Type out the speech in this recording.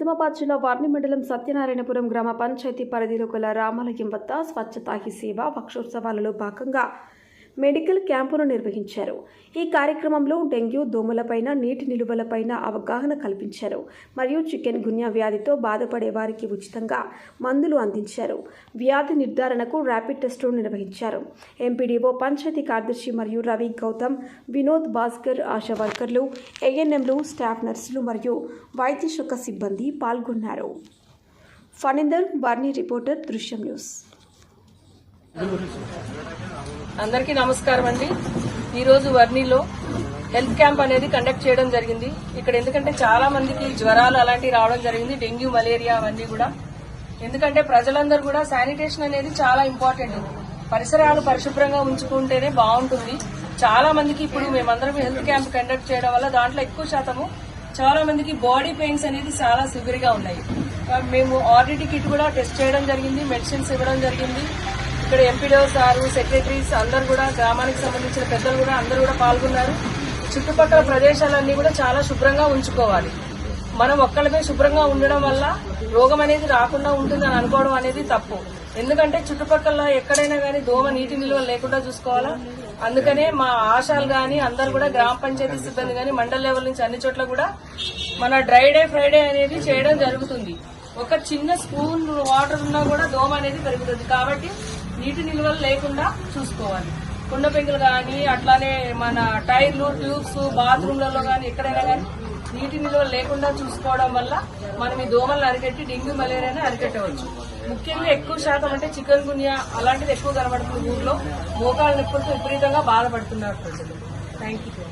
నిజామాబాద్ జిల్లా వర్ని మండలం సత్యనారాయణపురం గ్రామ పంచాయతీ పరిధిలో గల రామాలయం వద్ద స్వచ్ఛతా హీ సేవ పక్షోత్సవాలలో భాగంగా మెడికల్ క్యాంపును నిర్వహించారు. ఈ కార్యక్రమంలో డెంగ్యూ, దోమలపైన, నీటి నిలువలపైన అవగాహన కల్పించారు. మరియు చికెన్ గున్యా వ్యాధితో బాధపడే వారికి ఉచితంగా మందులు అందించారు. వ్యాధి నిర్ధారణకు ర్యాపిడ్ టెస్టులు నిర్వహించారు. ఎంపీడీఓ, పంచాయతీ కార్యదర్శి మరియు రవి, గౌతమ్, వినోద్, భాస్కర్, ఆశా వర్కర్లు, ఏఎన్ఎంలు, స్టాఫ్ నర్సులు మరియు వైద్య శాఖ సిబ్బంది పాల్గొన్నారు. ఫణీందర్, వర్ని రిపోర్టర్, దృశ్యం న్యూస్. అందరికీ నమస్కారం అండి. ఈరోజు వర్నీలో హెల్త్ క్యాంప్ అనేది కండక్ట్ చేయడం జరిగింది. ఇక్కడ ఎందుకంటే చాలా మందికి జ్వరాలు అలాంటివి రావడం జరిగింది, డెంగ్యూ, మలేరియా అవన్నీ కూడా. ఎందుకంటే ప్రజలందరూ కూడా శానిటేషన్ అనేది చాలా ఇంపార్టెంట్. పరిసరాలు పరిశుభ్రంగా ఉంచుకుంటేనే బాగుంటుంది. చాలా మందికి ఇప్పుడు మేమందరం హెల్త్ క్యాంప్ కండక్ట్ చేయడం వల్ల దాంట్లో ఎక్కువ శాతము చాలా మందికి బాడీ పెయిన్స్ అనేది చాలా సివియర్ గా ఉన్నాయి. మేము ఆర్డిటీ కిట్ కూడా టెస్ట్ చేయడం జరిగింది, మెడిసిన్స్ ఇవ్వడం జరిగింది. ఇక్కడ ఎంపీడీఓ సారు, సెక్రటరీస్ అందరు కూడా, గ్రామానికి సంబంధించిన పెద్దలు కూడా అందరూ కూడా పాల్గొన్నారు. చుట్టుపక్కల ప్రదేశాలన్నీ కూడా చాలా శుభ్రంగా ఉంచుకోవాలి. మనం ఒక్కళ్ళమే శుభ్రంగా ఉండడం వల్ల రోగం అనేది రాకుండా ఉంటుందని అనుకోవడం అనేది తప్పు. ఎందుకంటే చుట్టుపక్కల ఎక్కడైనా గానీ దోమ, నీటి నిల్వ లేకుండా చూసుకోవాలా. అందుకనే మా ఆశాలు గాని అందరు కూడా, గ్రామ పంచాయతీ సిబ్బంది గాని, మండల లెవెల్ నుంచి అన్ని చోట్ల కూడా మన డ్రై డే ఫ్రైడే అనేది చేయడం జరుగుతుంది. ఒక చిన్న స్పూన్ వాటర్ ఉన్నా కూడా దోమ అనేది పెరుగుతుంది. కాబట్టి నీటి నిల్వలు లేకుండా చూసుకోవాలి. కుండ పెంకులు కానీ, అట్లానే మన టైర్లు, ట్యూబ్స్, బాత్రూమ్లలో కానీ ఎక్కడైనా కానీ నీటి నిల్వలు లేకుండా చూసుకోవడం వల్ల మనం ఈ దోమలను అరికట్టి డెంగ్యూ, మలేరియాని అరికట్టవచ్చు. ముఖ్యంగా ఎక్కువ శాతం అంటే చికెన్ గున్యా అలాంటిది ఎక్కువ కనబడుతుంది. ఊర్లో మోకాళ్ళ నొప్పులతో విపరీతంగా బాధపడుతున్నారు ప్రజలు. Thank you.